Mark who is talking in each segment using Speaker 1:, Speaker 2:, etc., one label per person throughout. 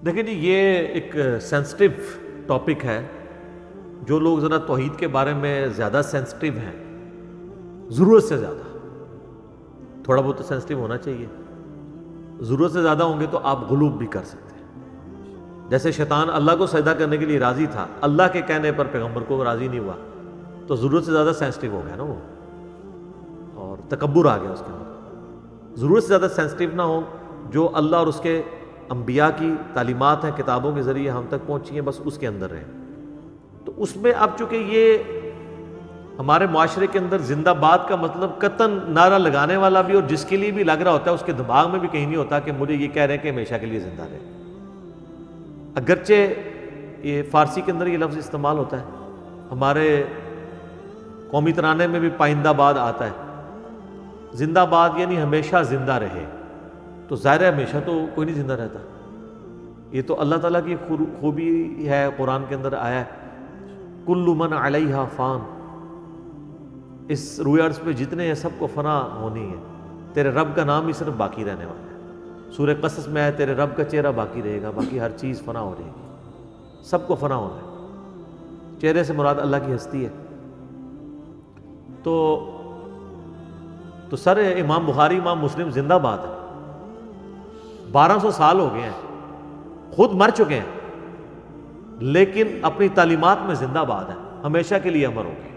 Speaker 1: دیکھیں جی، یہ ایک سینسٹیو ٹاپک ہے. جو لوگ ذرا توحید کے بارے میں زیادہ سینسٹیو ہیں، ضرورت سے زیادہ، تھوڑا بہت تو سینسٹیو ہونا چاہیے. ضرورت سے زیادہ ہوں گے تو آپ غلوب بھی کر سکتے ہیں. جیسے شیطان اللہ کو سجدہ کرنے کے لیے راضی تھا، اللہ کے کہنے پر پیغمبر کو راضی نہیں ہوا، تو ضرورت سے زیادہ سینسٹیو ہو گیا نا وہ، اور تکبر آ گیا اس کے اندر. ضرورت سے زیادہ سینسٹیو نہ ہو. جو اللہ اور اس کے انبیاء کی تعلیمات ہیں کتابوں کے ذریعے ہم تک پہنچی ہیں، بس اس کے اندر رہیں. تو اس میں اب چونکہ یہ ہمارے معاشرے کے اندر زندہ باد کا مطلب قطعاً نعرہ لگانے والا بھی، اور جس کے لیے بھی لگ رہا ہوتا ہے اس کے دماغ میں بھی کہیں نہیں ہوتا کہ مجھے یہ کہہ رہے ہیں کہ ہمیشہ کے لیے زندہ رہے. اگرچہ یہ فارسی کے اندر یہ لفظ استعمال ہوتا ہے، ہمارے قومی ترانے میں بھی پائندہ باد آتا ہے. زندہ باد یعنی ہمیشہ زندہ رہے. تو ظاہر ہے ہمیشہ تو کوئی نہیں زندہ رہتا. یہ تو اللہ تعالیٰ کی خوبی ہے، قرآن کے اندر آیا ہے کل من علیہا فان. اس روئے ارض پہ جتنے ہیں سب کو فنا ہونی ہے. تیرے رب کا نام ہی صرف باقی رہنے والا ہے. سورہ قصص میں ہے تیرے رب کا چہرہ باقی رہے گا، باقی ہر چیز فنا ہو رہے گی، سب کو فنا ہونا ہے. چہرے سے مراد اللہ کی ہستی ہے. تو سر امام بخاری امام مسلم زندہ باد ہے. 1200 سال ہو گئے ہیں، خود مر چکے ہیں، لیکن اپنی تعلیمات میں زندہ باد ہے، ہمیشہ کے لیے امر ہو گئے.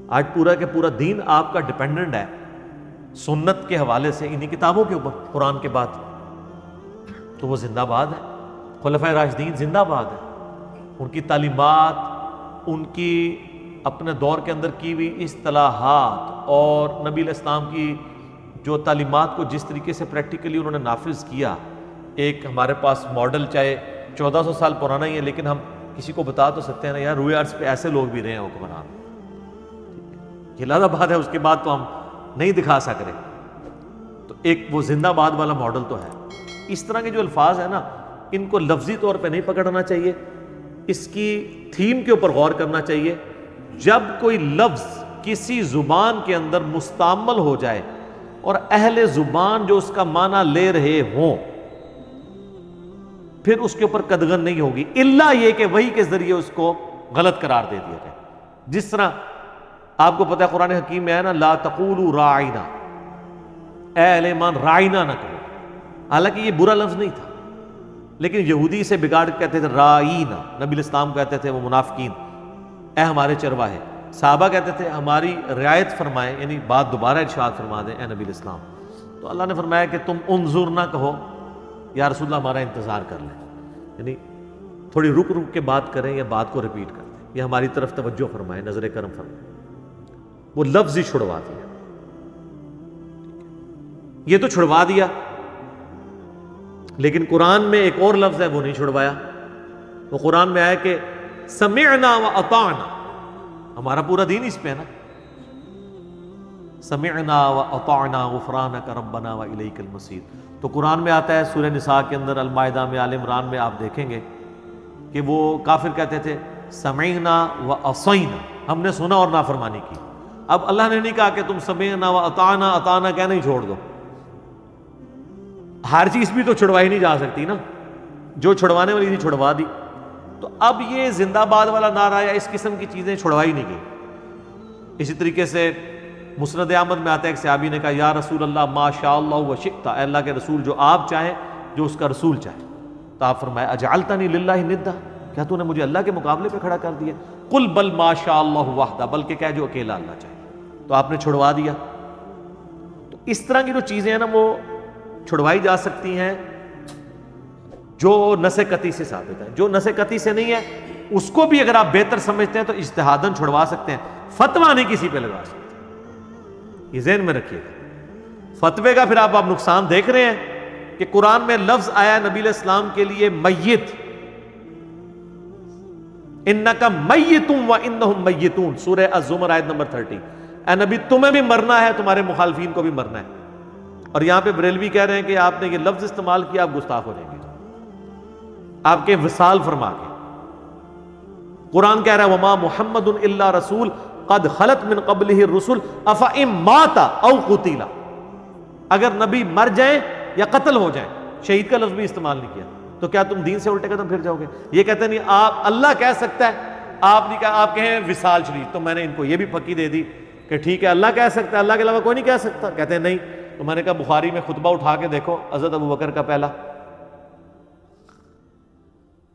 Speaker 1: آج پورا کے پورا دین آپ کا ڈیپینڈنٹ ہے سنت کے حوالے سے انہی کتابوں کے اوپر، قرآن کے بعد. تو وہ زندہ باد ہے. خلفائے راشدین زندہ باد ہے. ان کی تعلیمات، ان کی اپنے دور کے اندر کی ہوئی اصطلاحات اور نبی علیہ السلام کی جو تعلیمات کو جس طریقے سے پریکٹیکلی انہوں نے نافذ کیا. ایک ہمارے پاس ماڈل چاہے 1400 سال پرانا ہی ہے، لیکن ہم کسی کو بتا تو سکتے ہیں نا یار روئے ارض پہ ایسے لوگ بھی رہے ہیں حکمران. یہ لازم بات ہے، اس کے بعد تو ہم نہیں دکھا سک رہے. تو ایک وہ زندہ باد والا ماڈل تو ہے. اس طرح کے جو الفاظ ہیں نا، ان کو لفظی طور پہ نہیں پکڑنا چاہیے، اس کی تھیم کے اوپر غور کرنا چاہیے. جب کوئی لفظ کسی زبان کے اندر مستعمل ہو جائے اور اہل زبان جو اس کا معنی لے رہے ہوں، پھر اس کے اوپر قدغن نہیں ہوگی، الا یہ کہ وحی کے ذریعے اس کو غلط قرار دے دیا جائے. جس طرح آپ کو پتہ ہے قرآن حکیم میں ہے نا لا تقولوا راعینا، اے اہل ایمان راعینا نہ کہو. حالانکہ یہ برا لفظ نہیں تھا، لیکن یہودی سے بگاڑ کے کہتے تھے راعینا. نبی علیہ السلام کہتے تھے وہ منافقین اے ہمارے چرواہے. صحابہ کہتے تھے ہماری رعایت فرمائیں، یعنی بات دوبارہ ارشاد فرما دیں اے نبی علیہ السلام. تو اللہ نے فرمایا کہ تم انظر نہ کہو، یا رسول اللہ ہمارا انتظار کر لیں، یعنی تھوڑی رک کے بات کریں یا بات کو ریپیٹ کر دیں، یا ہماری طرف توجہ فرمائیں، نظر کرم فرمائیں. وہ لفظ ہی چھڑوا دیا. یہ تو چھڑوا دیا، لیکن قرآن میں ایک اور لفظ ہے وہ نہیں چھڑوایا. وہ قرآن میں آیا کہ سمعنا و اطعنا. ہمارا پورا دین اس پہ ہے نا، سمعنا و اطعنا غفرانک ربنا و الیک المصیر. تو قرآن میں آتا ہے سورہ نساء کے اندر، المائدہ میں، آل عمران میں آپ دیکھیں گے کہ وہ کافر کہتے تھے سمعنا و عصینا، ہم نے سنا اور نافرمانی کی. اب اللہ نے نہیں کہا کہ تم سمعنا و اطعنا، اطعنا کہنا ہی چھوڑ دو. ہر چیز بھی تو چھڑوائی نہیں جا سکتی نا، جو چھڑوانے والی تھی چھڑوا دی. تو اب یہ زندہ باد والا نعرہ یا اس قسم کی چیزیں چھڑوائی نہیں گئی. اسی طریقے سے مسند احمد میں آتا ہے ایک صحابی نے کہا یا رسول اللہ ما شاء اللہ و شئت، اے اللہ کے رسول جو آپ چاہیں، جو اس کا رسول چاہے. تو آپ فرمایا اجعلتنی للہ ندا، کیا تو نے مجھے اللہ کے مقابلے پہ کھڑا کر دیا؟ قل بل ما شاء اللہ وحدہ، بلکہ کہہ جو اکیلا اللہ چاہے. تو آپ نے چھڑوا دیا. تو اس طرح کی جو چیزیں ہیں نا وہ چھڑوائی جا سکتی ہیں جو نص قطعی سے ثابت ہے. جو نص قطعی سے نہیں ہے اس کو بھی اگر آپ بہتر سمجھتے ہیں تو اجتہاداً چھڑوا سکتے ہیں. فتویٰ نہیں کسی پہ لگا سکتے، یہ ذہن میں رکھیے گا. فتوے کا پھر آپ نقصان دیکھ رہے ہیں کہ قرآن میں لفظ آیا نبی علیہ السلام کے لیے میت، انک میت و انہم میتون، سورہ الزمر آیت نمبر 30. اے نبی تمہیں بھی مرنا ہے، تمہارے مخالفین کو بھی مرنا ہے. اور یہاں پہ بریلوی کہہ رہے ہیں کہ آپ نے یہ لفظ استعمال کیا، آپ گستاخ ہو جائیں گے آپ کے وصال فرما کے. قرآن کہہ رہا ہے وما محمد الا رسول قد خلت من قبلہ الرسل افئن مات او قتل. اگر نبی مر جائیں یا قتل ہو جائیں، شہید کا لفظ بھی استعمال نہیں کیا. تو کیا تم دین سے الٹے قدم پھر جاؤ گے؟ یہ کہتے نہیں آپ اللہ کہہ سکتا ہے، آپ نہیں کہا، آپ کہیں وصال شریف، تو میں نے ان کو یہ بھی پکی دے دی کہ ٹھیک ہے اللہ کہہ سکتا ہے، اللہ کے علاوہ کوئی نہیں کہہ سکتا. کہتے ہیں نہیں. تو میں نے کہا بخاری میں خطبہ اٹھا کے دیکھو حضرت ابو بکر کا پہلا،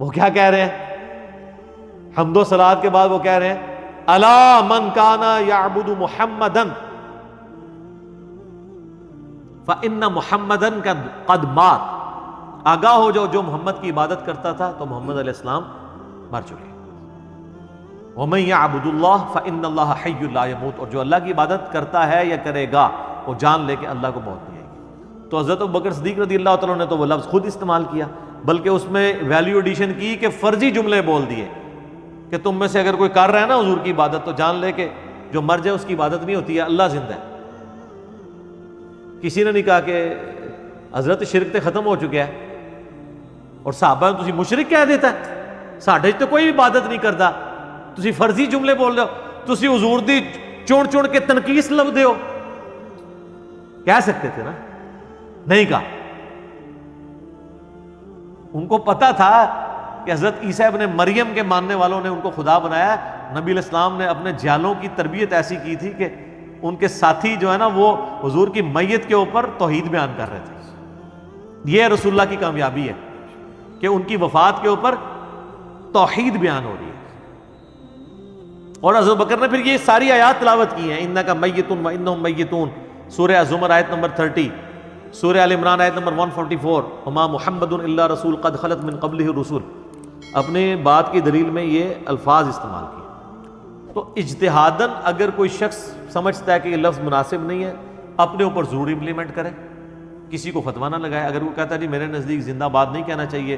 Speaker 1: وہ کیا کہہ رہے ہیں حمد و صلات کے بعد؟ وہ کہہ رہے ہیں الا من کان یعبد محمدا فان محمدا قد مات، آگاہ ہو جاؤ جو محمد کی عبادت کرتا تھا تو محمد علیہ السلام مر چکے. وَمَن يَعْبُدُ اللَّهَ فَإِنَّ اللَّهَ حَيٌّ لَا يَمُوتُ، اور جو اللہ کی عبادت کرتا ہے یا کرے گا وہ جان لے کہ اللہ کو موت نہیں آئے گی. تو حضرت ابوبکر صدیق رضی اللہ تعالیٰ نے تو وہ لفظ خود استعمال کیا، بلکہ اس میں ویلیو ایڈیشن کی کہ فرضی جملے بول دیے کہ تم میں سے اگر کوئی کر رہا ہے نا حضور کی عبادت تو جان لے کہ جو مر جائے اس کی عبادت نہیں ہوتی ہے، اللہ زندہ ہے. کسی نے نہیں کہا کہ حضرت شرک تے ختم ہو چکا ہے اور صحابہ نے تسی مشرک کہہ دیتا ہے، ساڈے تو کوئی عبادت نہیں کرتا، تسی فرضی جملے بول رہے ہو، تسی حضور دی چون چون کے تنقیس لب دے ہو. کہہ سکتے تھے نا، نہیں کہا. ان کو پتا تھا کہ حضرت عیسیٰ ابن مریم کے ماننے والوں نے ان کو خدا بنایا. نبی علیہ السلام نے اپنے جالوں کی تربیت ایسی کی تھی کہ ان کے ساتھی جو ہے نا وہ حضور کی میت کے اوپر توحید بیان کر رہے تھے. یہ رسول اللہ کی کامیابی ہے کہ ان کی وفات کے اوپر توحید بیان ہو رہی ہے. اور حضرت بکر نے پھر یہ ساری آیات تلاوت کی ہیں، انک میت و انہم میتون، سورہ زمر آیت نمبر 30، سورہ آل عمران آیت نمبر 144، وما محمد الا رسول قد خلت من قبلہ الرسل. اپنے بات کی دلیل میں یہ الفاظ استعمال کیے. تو اجتہاداً اگر کوئی شخص سمجھتا ہے کہ یہ لفظ مناسب نہیں ہے، اپنے اوپر ضرور امپلیمنٹ کرے، کسی کو فتویٰ نہ لگائے. اگر وہ کہتا ہے جی میرے نزدیک زندہ باد نہیں کہنا چاہیے،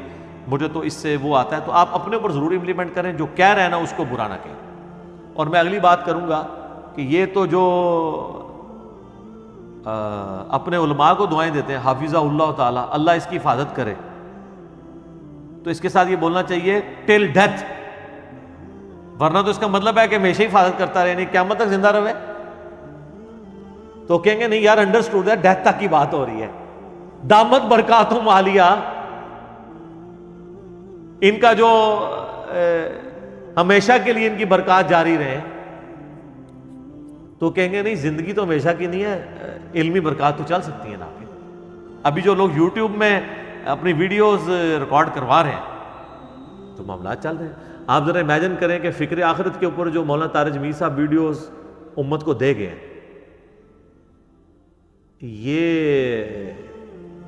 Speaker 1: مجھے تو اس سے وہ آتا ہے، تو آپ اپنے اوپر ضرور امپلیمنٹ کریں. جو کہہ رہے ہیں نا اس کو برا نہ کہیں. اور میں اگلی بات کروں گا کہ یہ تو جو اپنے علماء کو دعائیں دیتے ہیں حافظہ اللہ تعالیٰ، اللہ اس کی حفاظت کرے، تو اس کے ساتھ یہ بولنا چاہیے ٹل ڈیتھ، ورنہ تو اس کا مطلب ہے کہ ہمیشہ حفاظت کرتا رہے، نہیں قیامت تک زندہ رہے. تو کہیں گے نہیں یار انڈرسٹوڈ ہے، ڈیتھ تک کی بات ہو رہی ہے. دامت برکاتہم عالیہ، ان کا جو ہمیشہ کے لیے ان کی برکات جاری رہے. تو کہیں گے نہیں زندگی تو ہمیشہ کی نہیں ہے، علمی برکات تو چل سکتی ہیں نا. ابھی جو لوگ یوٹیوب میں اپنی ویڈیوز ریکارڈ کروا رہے ہیں تو معاملات چل رہے ہیں. آپ ذرا امیجن کریں کہ فکر آخرت کے اوپر جو مولانا طارق جمیل صاحب ویڈیوز امت کو دے گئے ہیں،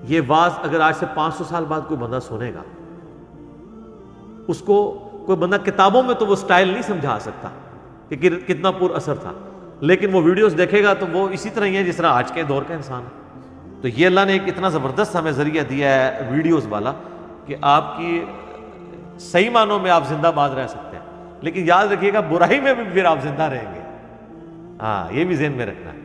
Speaker 1: یہ واز اگر آج سے 500 سال بعد کوئی بندہ سنے گا، اس کو کوئی بندہ کتابوں میں تو وہ سٹائل نہیں سمجھا سکتا کہ کتنا پر اثر تھا، لیکن وہ ویڈیوز دیکھے گا تو وہ اسی طرح ہی ہے جس طرح آج کے دور کا انسان ہے. تو یہ اللہ نے ایک اتنا زبردست ہمیں ذریعہ دیا ہے ویڈیوز والا کہ آپ کی صحیح معنوں میں آپ زندہ باد رہ سکتے ہیں. لیکن یاد رکھیے گا برائی میں بھی پھر آپ زندہ رہیں گے. ہاں یہ بھی ذہن میں رکھنا ہے.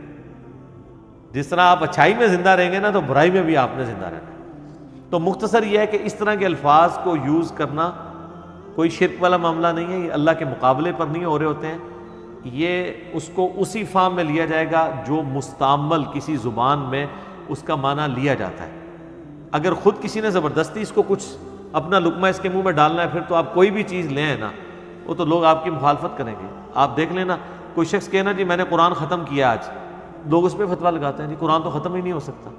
Speaker 1: جس طرح آپ اچھائی میں زندہ رہیں گے نا تو برائی میں بھی آپ نے زندہ رہنا ہے. تو مختصر یہ ہے کہ اس طرح کے الفاظ کو یوز کرنا کوئی شرک والا معاملہ نہیں ہے، یہ اللہ کے مقابلے پر نہیں ہو رہے ہوتے ہیں. یہ اس کو اسی فارم میں لیا جائے گا جو مستعمل کسی زبان میں اس کا معنی لیا جاتا ہے. اگر خود کسی نے زبردستی اس کو کچھ اپنا لقمہ اس کے منہ میں ڈالنا ہے، پھر تو آپ کوئی بھی چیز لیں نا وہ تو لوگ آپ کی مخالفت کریں گے. آپ دیکھ لینا کوئی شخص کہنا جی میں نے قرآن ختم کیا آج، لوگ اس پہ فتویٰ لگاتے ہیں جی قرآن تو ختم ہی نہیں ہو سکتا.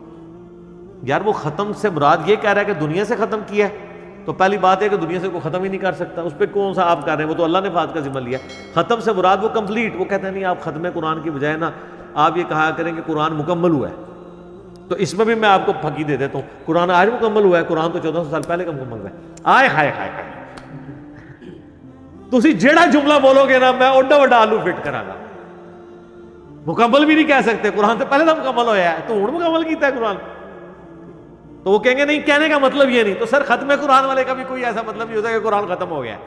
Speaker 1: یار وہ ختم سے مراد یہ کہہ رہا ہے کہ دنیا سے ختم کیا ہے، تو پہلی بات ہے کہ دنیا سے کوئی ختم ہی نہیں کر سکتا، اس پہ کون سا آپ کر رہے ہیں، وہ تو اللہ نے فات کا ذمہ لیا. ختم سے مراد وہ کمپلیٹ، وہ کہتے ہیں نہیں آپ ختم قرآن کی بجائے نا آپ یہ کہا کریں کہ قرآن مکمل ہوا ہے. تو اس میں بھی میں آپ کو پھکی دے دیتا ہوں، قرآن آج مکمل ہوا ہے، قرآن تو 1400 سال پہلے کا مکمل ہوا ہے. آئے ہائے ہائے ہائے، تسی جیڑا جملہ بولو گے نا میں اوڈا وڈا آلو فٹ کرا گا. مکمل بھی نہیں کہہ سکتے، قرآن تو پہلے تو مکمل ہوا ہے، تو ہوں مکمل کیتا ہے قرآن. تو وہ کہیں گے نہیں کہنے کا مطلب یہ نہیں. تو سر ختم قرآن والے کا بھی کوئی ایسا مطلب نہیں ہوتا کہ قرآن ختم ہو گیا ہے.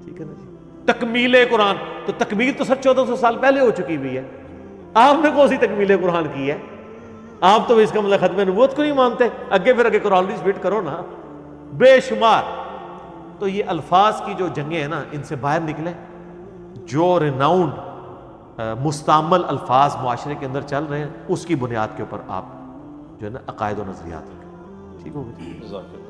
Speaker 1: ٹھیک ہے نا جی. تکمیل قرآن، تو تکمیل تو سر 1400 سال پہلے ہو چکی ہوئی ہے. آپ نے کون سی تکمیل قرآن کی ہے؟ آپ تو اس کا مطلب ختم نبوت کو نہیں مانتے. اگے پھر قرآن فٹ کرو نا بے شمار. تو یہ الفاظ کی جو جنگیں ہیں نا ان سے باہر نکلیں. جو ریناؤنڈ مستعمل الفاظ معاشرے کے اندر چل رہے ہیں اس کی بنیاد کے اوپر آپ جو ہے نا عقائد و نظریات. ٹھیک ہوگا.